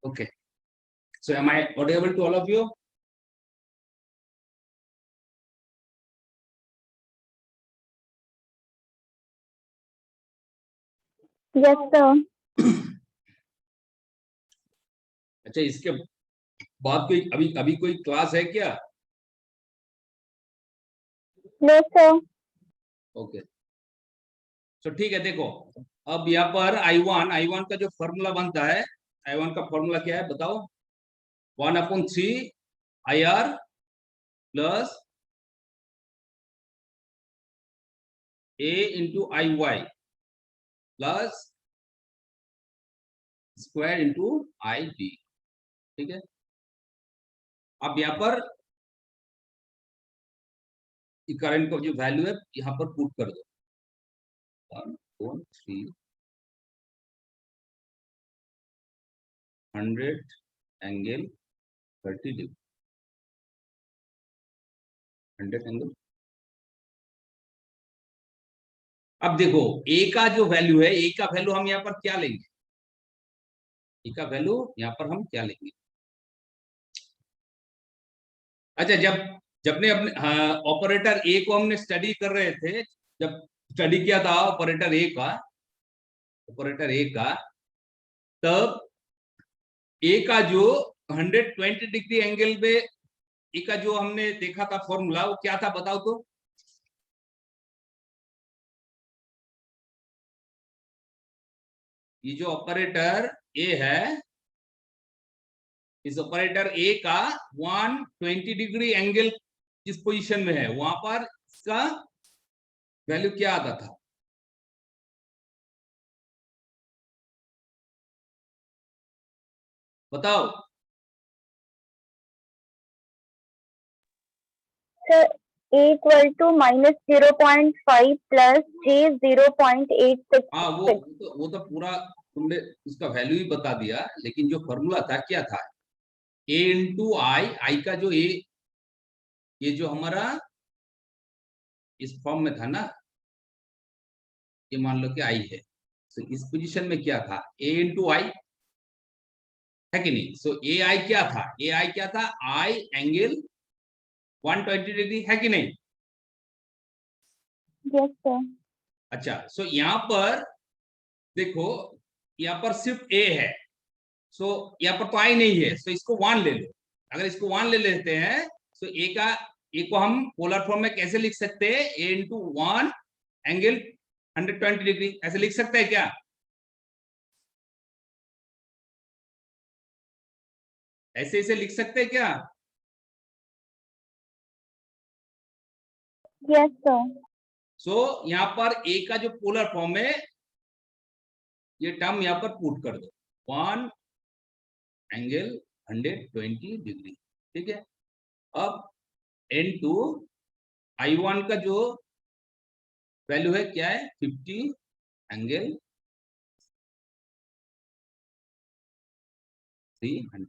Okay. So am I audible to all of you? Yes, sir. अच्छा, इसके बाद कोई अभी कोई क्लास है क्या? No, sir. ओके, तो ठीक है। देखो, अब यहाँ पर I1 का जो फॉर्मूला बनता है, I1 का फॉर्मूला क्या है बताओ? 1/3 IR plus A into IY plus square into ID। ठीक है, अब यहाँ पर करंट का जो वैल्यू है यहाँ पर पुट कर दो, 1/3 100 एंगल 30 डिग्री, 100 एंगल। अब देखो ए का जो वैल्यू है, ए का वैल्यू हम यहाँ पर क्या लेंगे? ए का वैल्यू यहाँ पर हम क्या लेंगे? अच्छा, जब ने अपने ऑपरेटर ए को हमने स्टडी कर रहे थे, जब स्टडी किया था ऑपरेटर ए का, तब ए का जो 120 डिग्री एंगल पे ए का जो हमने देखा था फॉर्मूला, वो क्या था बताओ तो? ये जो ऑपरेटर ए है, इस ऑपरेटर ए का 120 डिग्री एंगल जिस पोजीशन में है, वहां पर इसका वैल्यू क्या आता था? बताओ। Sir, A equal to minus 0.5 plus J 0.86. हाँ, वो तो पूरा तुमने उसका वैल्यू ही बता दिया, लेकिन जो फॉर्मूला था क्या था? ए इंटू आई का जो ये जो हमारा इस फॉर्म में था ना, ये मान लो कि आई है, तो इस पोजीशन में क्या था? ए इंटू आई है कि नहीं? सो ए आई क्या था? ए आई क्या था? आई एंगल 120 डिग्री, है कि नहीं? Yes, sir. अच्छा, सो यहाँ पर देखो, यहाँ पर सिर्फ ए है, सो यहाँ पर तो आई नहीं है, सो इसको 1 ले लो। अगर इसको 1 ले लेते हैं तो ए को हम पोलर फॉर्म में कैसे लिख सकते हैं? ए इंटू 1 एंगल 120 डिग्री, ऐसे लिख सकते हैं क्या? ऐसे लिख सकते हैं क्या? Yes, sir. सो यहाँ पर ए का जो पोलर फॉर्म है, ये टर्म यहाँ पर पुट कर दो, 1 एंगल 120 डिग्री। ठीक है, अब N2 I1 का जो वैल्यू है क्या है? 50 एंगल 300।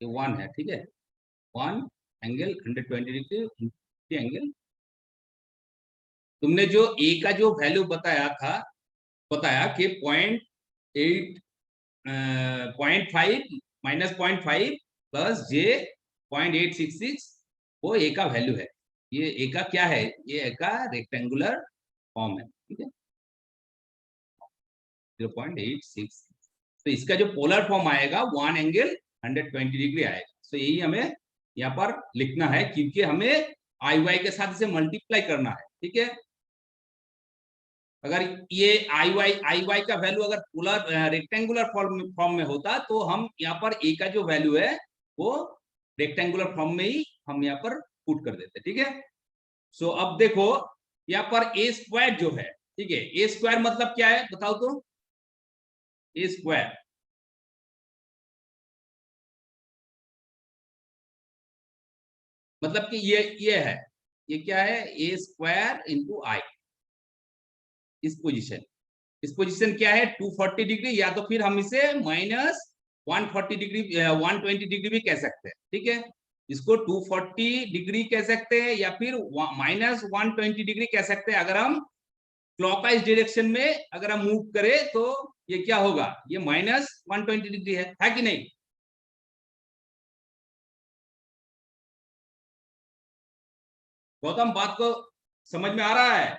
ये 1 है, ठीक है, 1 एंगल 120 डिग्री एंगल। तुमने जो ए का जो वैल्यू बताया कि 0.5 माइनस 0.5 प्लस J 0.866, वो ए का वैल्यू है। ये ए का क्या है? ये ए का रेक्टेंगुलर फॉर्म है, ठीक है, 0.86। तो इसका जो पोलर फॉर्म आएगा 1 एंगल 120 डिग्री आएगा। तो यही हमें यहाँ पर लिखना है, क्योंकि हमें आई वाई के साथ इसे मल्टीप्लाई करना है। ठीक है, अगर ये आई वाई का वैल्यू अगर पोलर रेक्टेंगुलर फॉर्म में होता, तो हम यहाँ पर ए का जो वैल्यू है वो रेक्टेंगुलर फॉर्म में ही हम यहाँ पर पुट कर देते। ठीक है, सो अब देखो यहाँ पर ए स्क्वायर जो है, ठीक है, ए स्क्वायर मतलब क्या है बताओ तो? ए स्क्वायर मतलब कि ये है, ये क्या है? ए स्क्वायर इंटू आई। इस पोजीशन क्या है? 240 डिग्री, या तो फिर हम इसे माइनस 140 डिग्री 120 डिग्री भी कह सकते हैं। ठीक है, इसको 240 डिग्री कह सकते हैं या फिर -120 डिग्री कह सकते हैं। अगर हम क्लॉकवाइज डायरेक्शन में अगर हम मूव करें तो ये क्या होगा, ये -120 डिग्री है कि नहीं। गौतम बात को समझ में आ रहा है?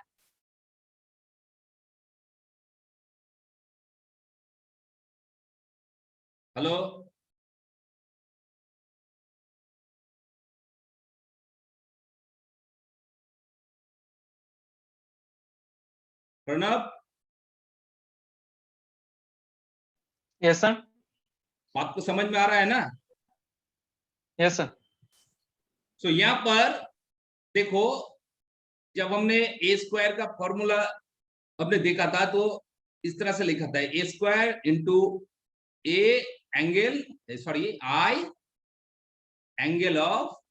Hello Pranab, yes sir. बात को समझ में आ रहा है ना? Yes sir. सो यहाँ पर देखो, जब हमने ए स्क्वायर का फॉर्मूला हमने देखा था तो इस तरह से लिखा था, A square into A angle, sorry I angle of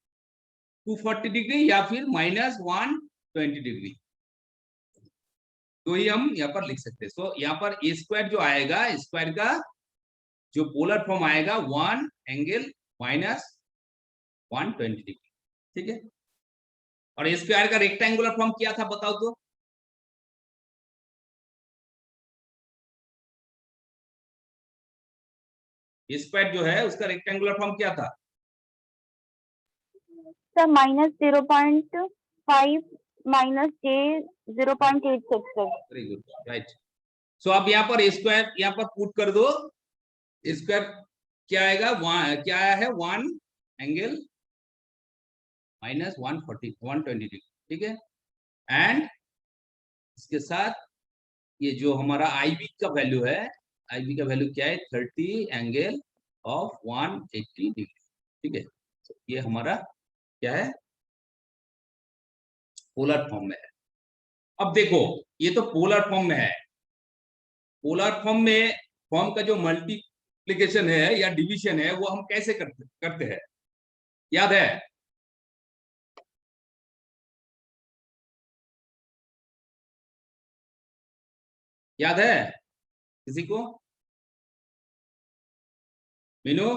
240 degree या फिर -120 डिग्री, तो ही हम यहाँ पर लिख सकते हैं। सो यहाँ पर ए स्क्वायर जो आएगा, स्क्वायर का जो पोलर फॉर्म आएगा 1 एंगल -120 डिग्री, ठीक है। और ए स्क्वायर का रेक्टेंगुलर फॉर्म क्या था बताओ तो? स्क्वायर जो है उसका रेक्टेंगुलर फॉर्म क्या था? Sir -0.5 minus J 0.866। Very good, right. So अब यहाँ पर स्क्वायर यहाँ पर पुट कर दो, स्क्वायर क्या आएगा, क्या आया है 1 एंगल -120 डिग्री, ठीक है। एंड इसके साथ ये जो हमारा आईबी का वैल्यू है, आईबी का वैल्यू क्या है, 30 एंगल ऑफ 180 डिग्री, ठीक है। तो ये हमारा क्या है, पोलर फॉर्म में है। अब देखो ये तो पोलर फॉर्म में है, पोलर फॉर्म में फॉर्म का जो मल्टीप्लिकेशन है या डिवीजन है वो हम कैसे करते हैं, याद है? याद है किसी को? मीनू?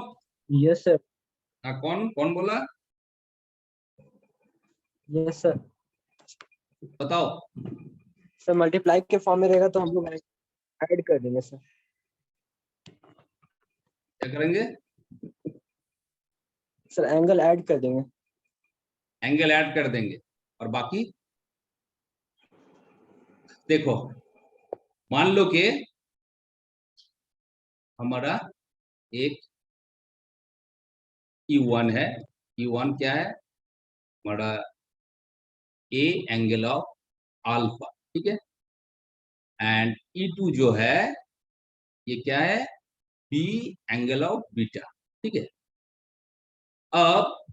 Yes sir. हाँ, कौन कौन बोला? Yes sir. बताओ। सर मल्टीप्लाई के फॉर्म में रहेगा तो हम लोग ऐड कर देंगे सर। क्या करेंगे? सर एंगल ऐड कर देंगे। एंगल ऐड कर देंगे। और बाकी देखो, मान लो कि हमारा एक E1 है, E1 क्या है हमारा, ए एंगल ऑफ अल्फा, ठीक है। एंड E2 जो है ये क्या है, बी एंगल ऑफ बीटा, ठीक है। अब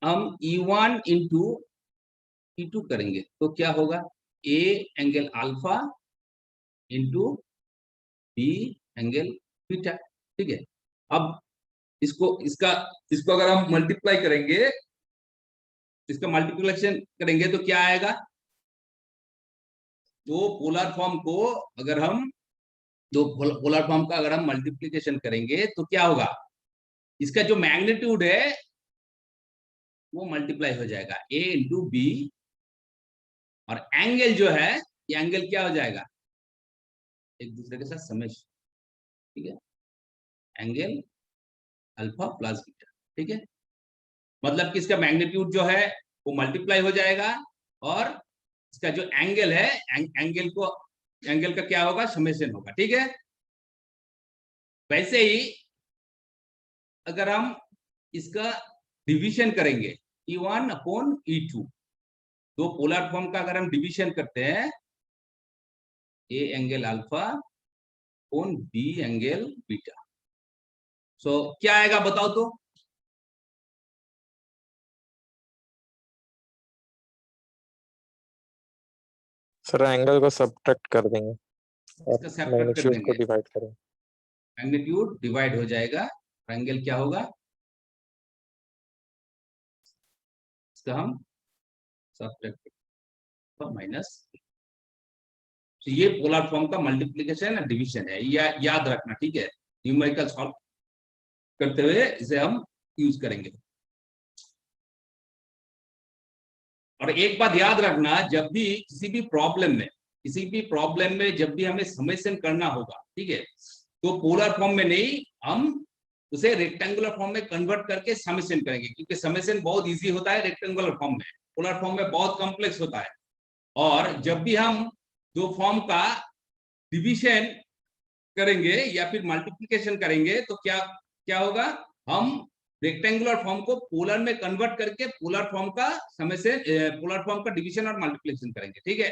हम E1 इंटू E2 करेंगे तो क्या होगा, A angle alpha into B angle beta, ठीक है। अब इसको अगर हम मल्टीप्लाई करेंगे, इसका मल्टीप्लिकेशन करेंगे तो क्या आएगा, दो पोलर फॉर्म को अगर हम दो पोलर फॉर्म का अगर हम मल्टीप्लिकेशन करेंगे तो क्या होगा, इसका जो मैग्नीट्यूड है वो मल्टीप्लाई हो जाएगा, ए इंटू बी, और एंगल जो है ये एंगल क्या हो जाएगा, एक दूसरे के साथ समेशन, ठीक है, एंगल अल्फा प्लस बीटा, ठीक है। मतलब कि इसका मैग्नीट्यूड जो है वो मल्टीप्लाई हो जाएगा और इसका जो एंगल है एंगल का क्या होगा, समेशन होगा, ठीक है। वैसे ही अगर हम इसका डिवीजन करेंगे E1 अपॉन E2, दो पोलर फॉर्म का अगर हम डिवीजन करते हैं, A angle alpha upon B angle beta, so क्या आएगा बताओ तो? सर एंगल को सब्ट्रैक्ट कर देंगे और इसका सब्ट्रैक्ट कर मैग्नीट्यूड को देंगे, डिवाइड करेंगे। मैग्नीट्यूड डिवाइड हो जाएगा, एंगल क्या होगा, इसका हम सब्ट्रैक्ट माइनस। तो ये पोलर फॉर्म का मल्टीप्लिकेशन और डिवीजन है, याद रखना, ठीक है। न्यूमेरिकल सॉल्व करते हुए इसे हम यूज करेंगे। और एक बात याद रखना, जब भी किसी भी प्रॉब्लम में जब भी हमें समेशन करना होगा, ठीक है, तो पोलर फॉर्म में नहीं, हम उसे रेक्टेंगुलर फॉर्म में कन्वर्ट करके समेशन करेंगे, क्योंकि समेशन बहुत इजी होता है रेक्टेंगुलर फॉर्म में, पोलर फॉर्म में बहुत कॉम्प्लेक्स होता है। और जब भी हम दो फॉर्म का डिवीजन करेंगे या फिर मल्टीप्लिकेशन करेंगे तो क्या क्या होगा, हम रेक्टेंगुलर फॉर्म को पोलर में कन्वर्ट करके पोलर फॉर्म का समेशन, पोलर फॉर्म का डिवीजन और मल्टीप्लिकेशन करेंगे, ठीक है।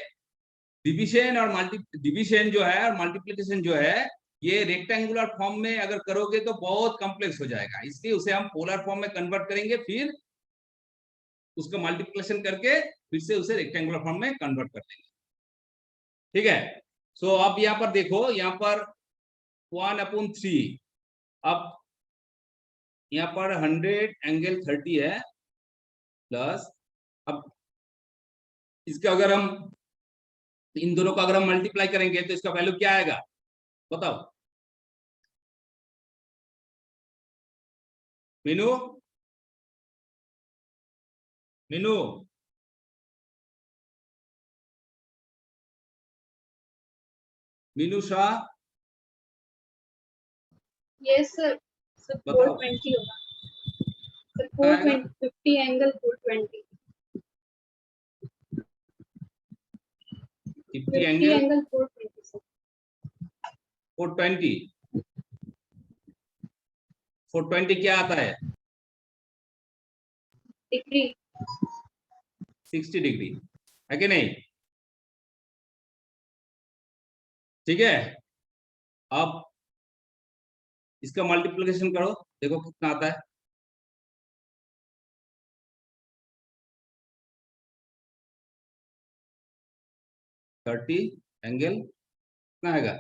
डिवीजन जो है और मल्टीप्लिकेशन जो है, ये रेक्टेंगुलर फॉर्म में अगर करोगे तो बहुत कॉम्प्लेक्स हो जाएगा, इसलिए उसे हम पोलर फॉर्म में कन्वर्ट करेंगे, फिर उसका मल्टीप्लिकेशन करके फिर से उसे रेक्टेंगुलर फॉर्म में कन्वर्ट कर देंगे, ठीक है। सो अब यहाँ पर देखो, यहाँ पर 1/3, अब यहाँ पर 100 एंगल 30 है प्लस, अब इसका अगर हम इन दोनों का अगर हम मल्टीप्लाई करेंगे तो इसका वैल्यू क्या आएगा बताओ Meenu, Meenu Meenu Shah, yes sir, sir बताओ 420 होगा सर, आएगा 450 एंगल 420, 50 50 एंगल एंगल 420 सर, 420, 420 क्या आता है डिग्री, 60 डिग्री, है कि नहीं, ठीक है। अब इसका मल्टीप्लिकेशन करो, देखो कितना आता है, थर्टी एंगल कितना आएगा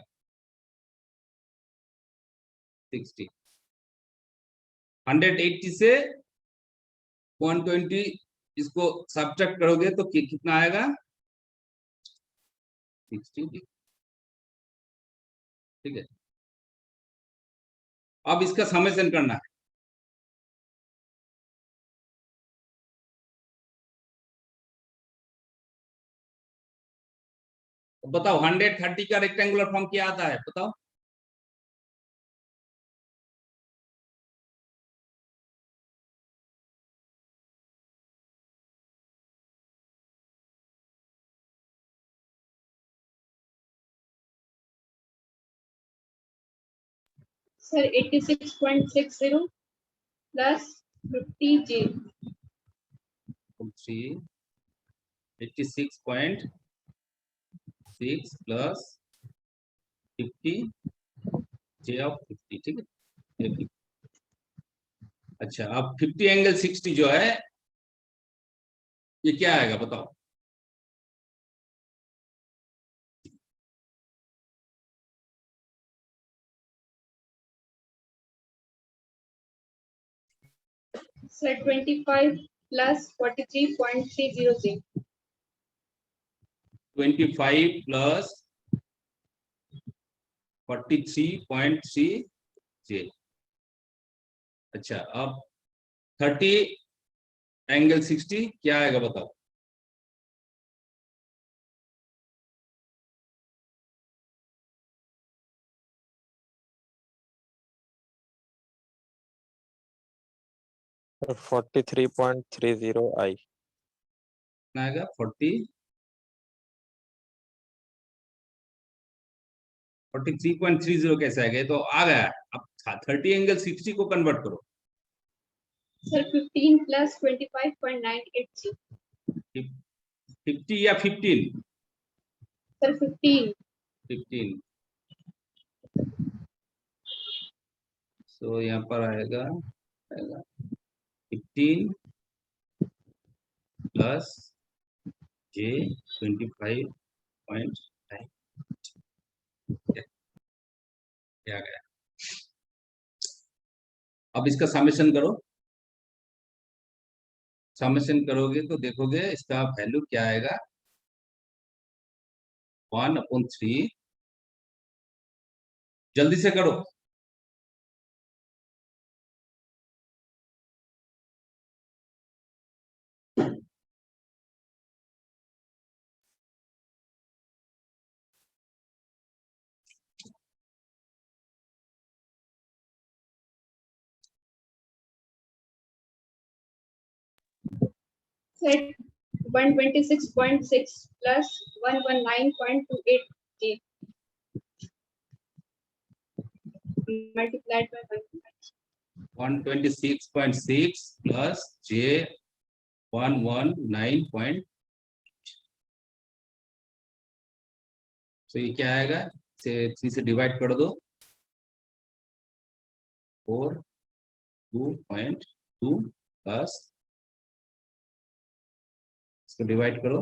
60, 180 से 120 इसको सब्ट्रैक्ट करोगे तो कितना आएगा 60, ठीक है। अब इसका समेशन करना है, तो बताओ 130 का रेक्टेंगुलर फॉर्म क्या आता है बताओ, sir 86.60 plus 50J, 86.6 plus 50 J of 50, ठीक है। ये 50। अच्छा, अब 50 एंगल 60 जो है ये क्या आएगा बताओ, sir 25 plus 43.30J, 25 plus 43.3 J। अच्छा, अब 30 एंगल 60 क्या आएगा बताओ, सर 43.30 I। कितना आएगा 43.30 कैसे आएगा, ये तो आ गया है। अब 30 एंगल 60 को कन्वर्ट करो, सर 15 प्लस 25.98G, 50 या 15, सर 15, 15, तो यहाँ पर आएगा 15 प्लस J 25.9 क्या गया। अब इसका समेशन करो, समेशन करोगे तो देखोगे इसका वैल्यू क्या आएगा 1/3, जल्दी से करो, Sir, 126.6 plus 119.28 J multiplied by 126.6 plus J 119. तो ये क्या आएगा, से 3 से डिवाइड कर दो, 4.2 प्लस, इसको डिवाइड करो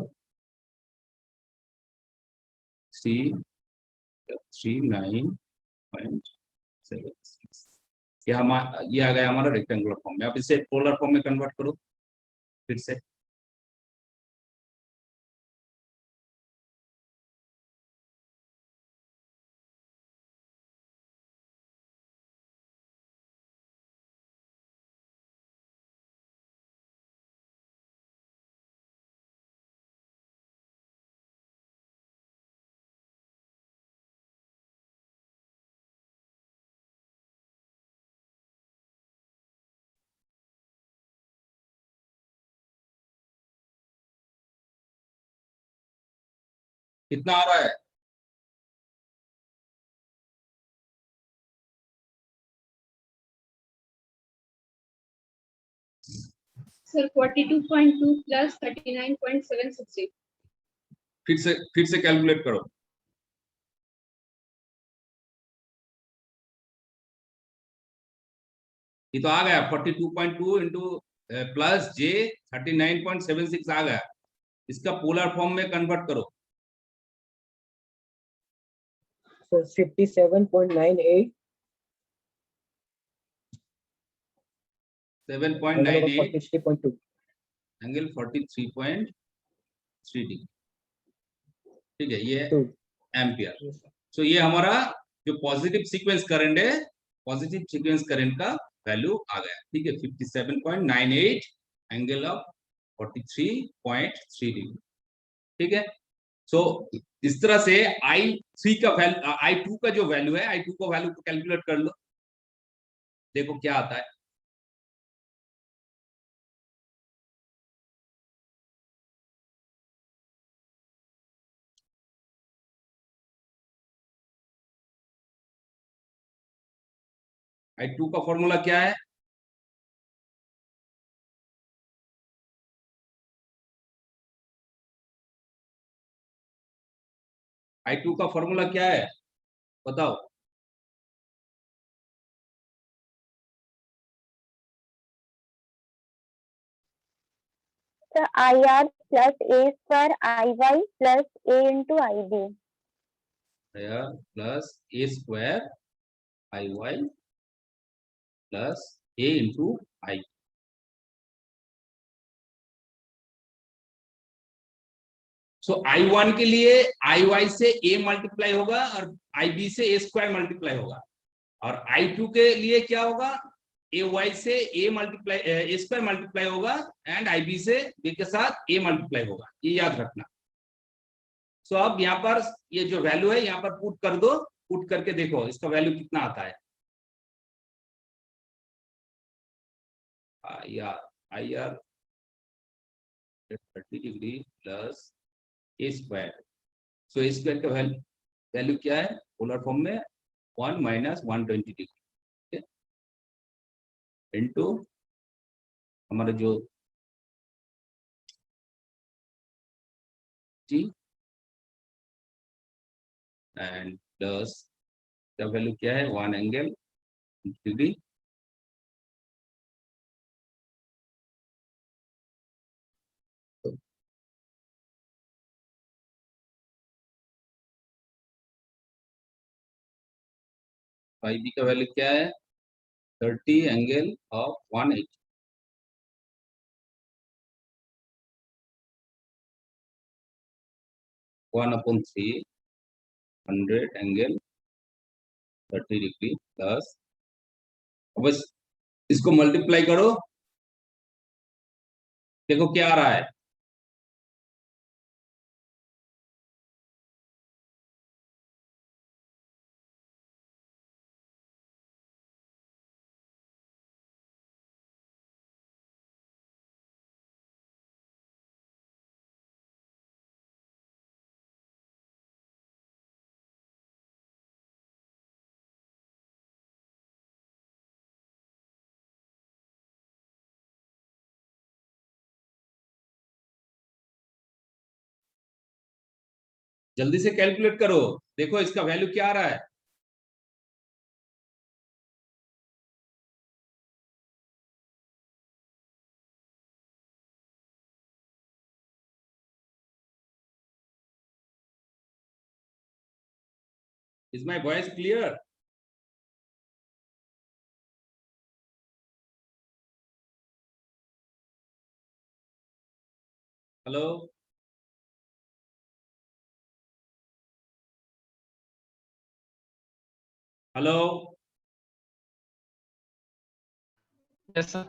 339.76। ये आ गया हमारा रेक्टेंगुलर फॉर्म में। अब इसे पोलर फॉर्म में कन्वर्ट करो फिर से। कितना आ रहा है? Sir, 42.2 plus 39.768. फिर से कैलकुलेट करो। ये तो आ गया 42.2 इंटू प्लस J 39.76 आ गया। इसका पोलर फॉर्म में कन्वर्ट करो। So 57.98 7.98 43.2. Angle 43.3 degree. ठीक है, ये Two. एम्पियर। सो ये हमारा जो पॉजिटिव सीक्वेंस करंट है, पॉजिटिव सीक्वेंस करंट का वैल्यू आ गया। ठीक है, 57.98 एंगल ऑफ 43.3 डिग्री। ठीक है, सो इस तरह से I3 का वैल्यू, I2 का जो वैल्यू है, I2 का वैल्यू को कैलकुलेट कर लो, देखो क्या आता है। I2 का फॉर्मूला क्या है? I2 का फॉर्मूला क्या है, बताओ। So IR plus A square IY plus A into IB. Plus A square IY plus A into I। So I1 के लिए IY से A मल्टीप्लाई होगा और IB से A स्क्वायर मल्टीप्लाई होगा, और I2 के लिए क्या होगा, AY से A multiply A square multiply होगा एंड IB से B के साथ A मल्टीप्लाई होगा, ये याद रखना। सो अब यहाँ पर ये जो वैल्यू है यहाँ पर पुट कर दो, पुट करके देखो इसका वैल्यू कितना आता है। IR 30 degree plus A square. So A square का वैल्यू क्या है पोलर फॉर्म में, 1 माइनस 120 डिग्री इंटू हमारा जो T एंड प्लस का वैल्यू क्या है, 1 एंगल डिग्री IB का वैल्यू क्या है, 30 angle of 180। 1/3 100 angle 30 degree plus, बस इसको मल्टीप्लाई करो, देखो क्या आ रहा है। जल्दी से कैलकुलेट करो, देखो इसका वैल्यू क्या आ रहा है। Is my voice clear? Hello? Hello? Yes, sir.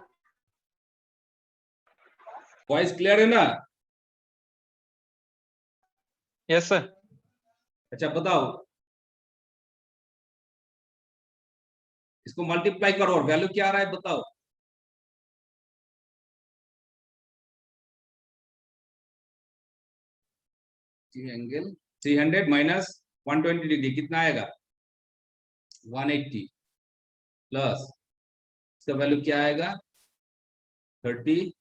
Voice clear है ना? Yes, sir. अच्छा बताओ, इसको मल्टीप्लाई करो और वैल्यू क्या आ रहा है बताओ। एंगल 300 माइनस 120 डिग्री कितना आएगा? 180 प्लस इसका वैल्यू क्या आएगा? 30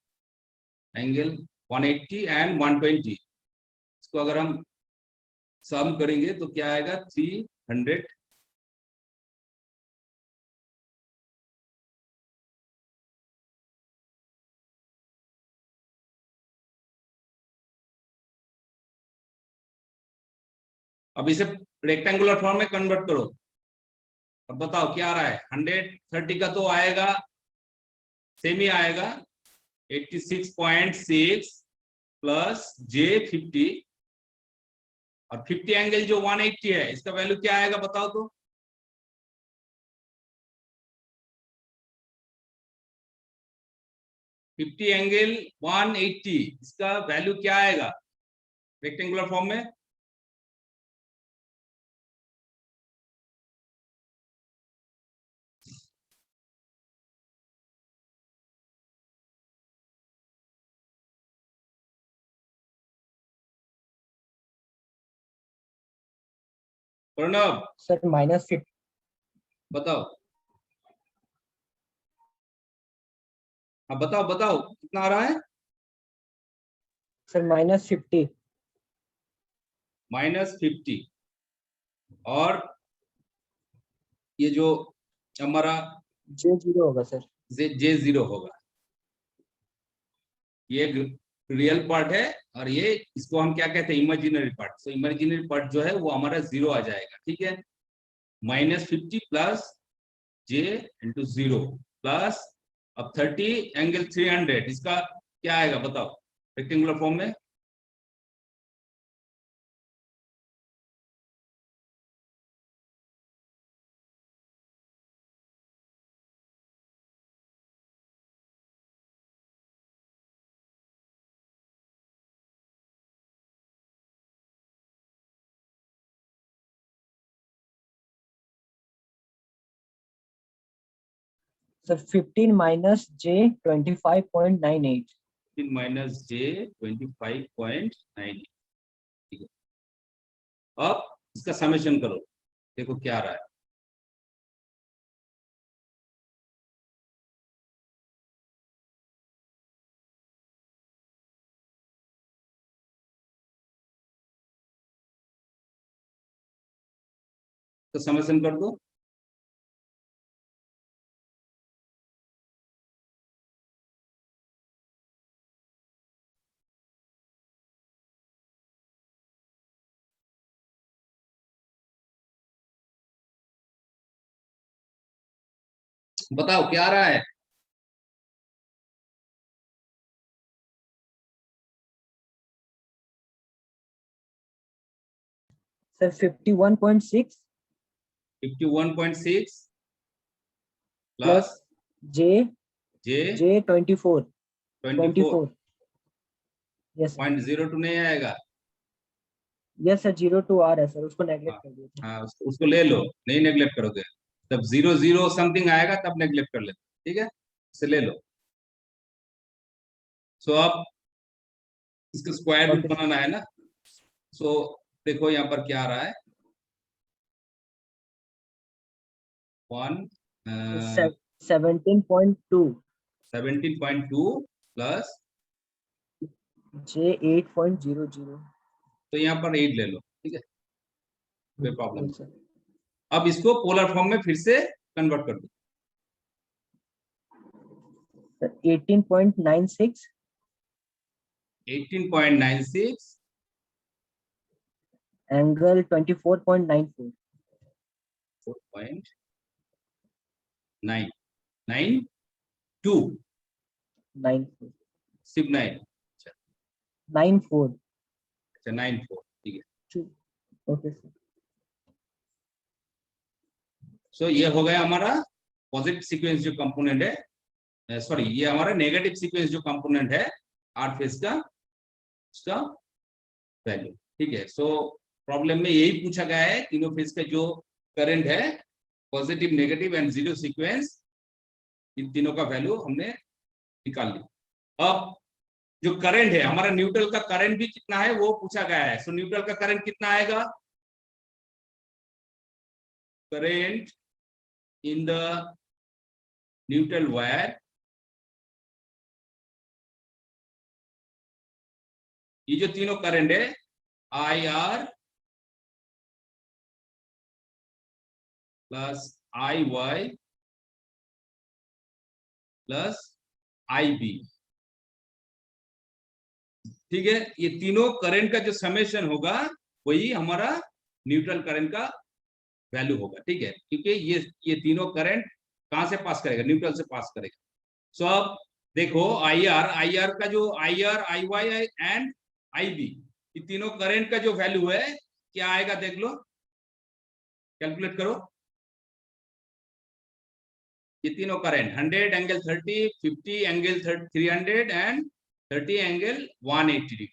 एंगल 180 एंड 120, इसको अगर हम सम करेंगे तो क्या आएगा? 300 अब इसे रेक्टेंगुलर फॉर्म में कन्वर्ट करो। अब बताओ क्या आ रहा है? 130 का तो आएगा, सेम ही आएगा, 86.6 प्लस J50 और 50 एंगल जो 180 है इसका वैल्यू क्या आएगा बताओ तो। फिफ्टी एंगल 180 इसका वैल्यू क्या आएगा रेक्टेंगुलर फॉर्म में? प्रणव सर -50 बताओ। हाँ बताओ बताओ कितना आ रहा है? सर -50 -50 और ये जो हमारा J0 होगा सर। J0 होगा। ये रियल पार्ट है और ये इसको हम क्या कहते हैं? Imaginary part. तो इमेजिनरी पार्ट जो है वो हमारा 0 आ जाएगा, ठीक है। -50 प्लस J इंटू 0 प्लस अब 30 एंगल 300 इसका क्या आएगा बताओ रेक्टेंगुलर फॉर्म में? Sir 15 minus J25.98 minus J25.9, ठीक है। अब इसका समेशन करो, देखो क्या आ रहा है। तो समेशन कर दो। बताओ क्या आ रहा है? Sir 51.6 51.6 plus plus J24 24 yes 0.02 नहीं आएगा? यस सर 02 आ रहा है सर, उसको नेगलेक्ट कर दिया था। हाँ उसको ले लो, नहीं नेग्लेक्ट करोगे। तब 0 समथिंग आएगा तब नेग्लेक्ट कर लेते, ठीक है। इसे ले लो। सो अब इसका स्क्वायर रूट Okay, बनाना है ना। सो देखो यहाँ पर क्या आ रहा है? 17.2 17.2 प्लस J8.00 तो यहाँ पर 8 ले लो, ठीक है, कोई प्रॉब्लम। सर अब इसको पोलर फॉर्म में फिर से कन्वर्ट कर दो। 18.96 18.96 एंगल 24.94 4.992 94 सिर्फ 9, 94 अच्छा 94, ठीक है। Okay sir. सो ये हो गया हमारा पॉजिटिव सीक्वेंस जो कंपोनेंट है, सॉरी ये हमारा नेगेटिव सीक्वेंस जो कंपोनेंट है आर फेज का, उसका वैल्यू, ठीक है। सो प्रॉब्लम में यही पूछा गया है, तीनों फेज का जो करंट है positive, negative and zero sequence, इन तीनों का वैल्यू हमने निकाल लिया। अब जो करंट है हमारा न्यूट्रल का करंट भी कितना है वो पूछा गया है। सो न्यूट्रल का करंट कितना आएगा, current in the neutral wire, ये जो तीनों करंट है I R plus I Y plus I B, ठीक है, ये तीनों करंट का जो समेशन होगा वही हमारा न्यूट्रल करंट का वैल्यू होगा, ठीक है, क्योंकि ये तीनों करंट कहां से पास करेगा, न्यूट्रल से पास करेगा। सो अब देखो आई आर का जो I R, I Y and I B, ये तीनों करंट का जो वैल्यू है क्या आएगा, देख लो, कैलकुलेट करो। ये तीनों current 100 angle 30, 50 angle 300 and 30 angle 180 degree.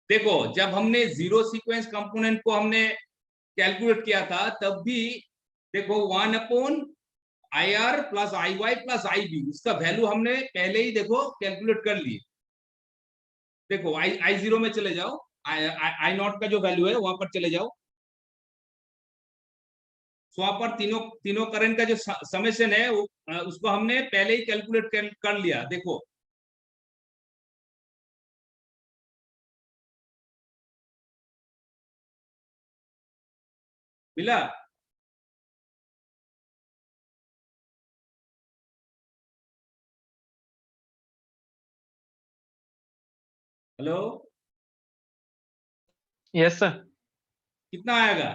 देखो जब हमने जीरो सीक्वेंस कंपोनेंट को हमने कैलकुलेट किया था तब भी देखो 1/IR plus IY plus IB, इसका वैल्यू हमने पहले ही देखो कैलकुलेट कर लिए। देखो आई जीरो में चले जाओ, आई नॉट का जो वैल्यू है वहां पर चले जाओ। तो वहां पर तीनों करंट का जो समेशन है उसको हमने पहले ही कैलकुलेट कर लिया। देखो मिला, हेलो, यस सर। कितना आएगा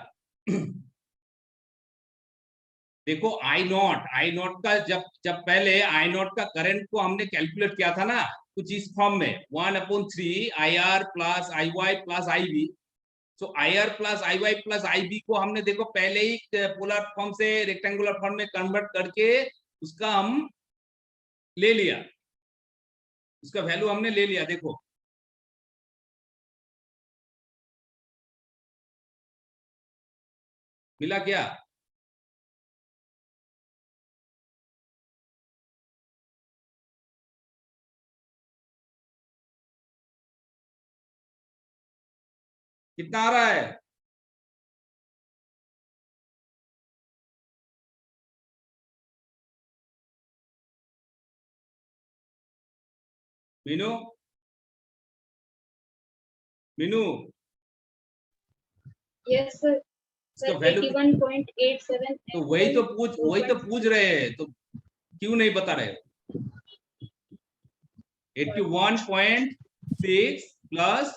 देखो आई नॉट का जब पहले आई नॉट का करंट को हमने कैलकुलेट किया था ना कुछ इस फॉर्म में 1/3 IR plus IY plus IB। सो IR plus IY plus IB को हमने देखो पहले ही पोलर फॉर्म से रेक्टेंगुलर फॉर्म में कन्वर्ट करके उसका हम ले लिया, उसका वैल्यू हमने ले लिया। देखो मिला क्या, कितना आ रहा है, Meenu Meenu Yes, sir. Sir, इसका वैल्यू 81.87. तो वही तो पूछ रहे हैं, तो क्यों नहीं बता रहे। 81.6 प्लस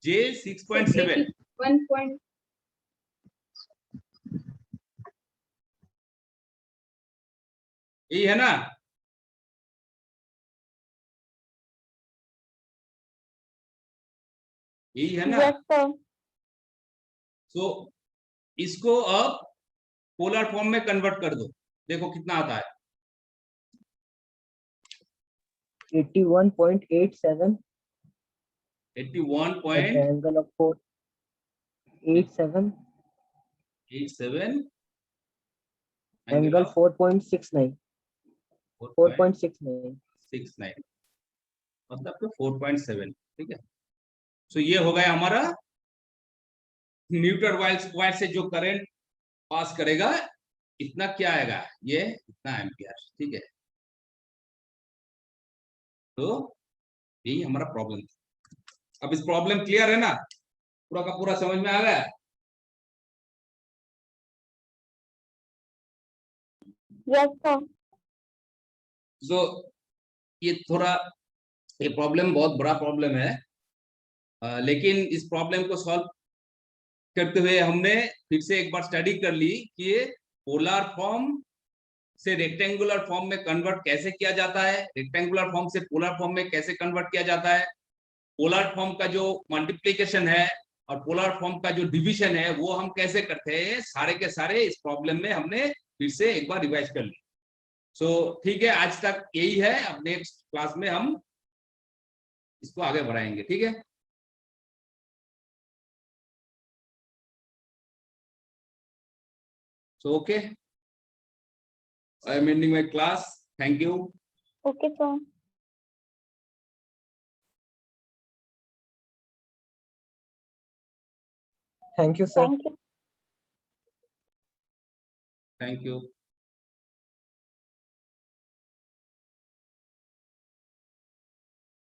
J 6.7, 1. यही है ना, यही है ना। Yes sir. सो इसको अब पोलर फॉर्म में कन्वर्ट कर दो, देखो कितना आता है। 81.87 at the 81.87 angle of 487 angle 4.69 मतलब तो 4.7, ठीक है। सो ये हो गया हमारा न्यूट्रल वायर से जो करंट पास करेगा इतना क्या आएगा, ये इतना एम्पियर, ठीक है। तो यही हमारा प्रॉब्लम था। अब इस प्रॉब्लम क्लियर है ना। पूरा का पूरा समझ में आ गया? Yes sir. सो ये थोड़ा ये प्रॉब्लम बहुत बड़ा प्रॉब्लम है, लेकिन इस प्रॉब्लम को सॉल्व करते हुए हमने फिर से एक बार स्टडी कर ली कि ये पोलर फॉर्म से रेक्टेंगुलर फॉर्म में कन्वर्ट कैसे किया जाता है, रेक्टेंगुलर फॉर्म से पोलर फॉर्म में कैसे कन्वर्ट किया जाता है, पोलर फॉर्म का जो मल्टीप्लिकेशन है और पोलर फॉर्म का जो डिवीजन है वो हम कैसे करते हैं, सारे के सारे इस प्रॉब्लम में हमने फिर से एक बार रिवाइज कर ली। सो ठीक है, आज तक यही है। अब नेक्स्ट क्लास में हम इसको आगे बढ़ाएंगे, ठीक है? So okay, I am ending my class. Thank you. Okay sir. Thank you sir. Thank you. Thank you.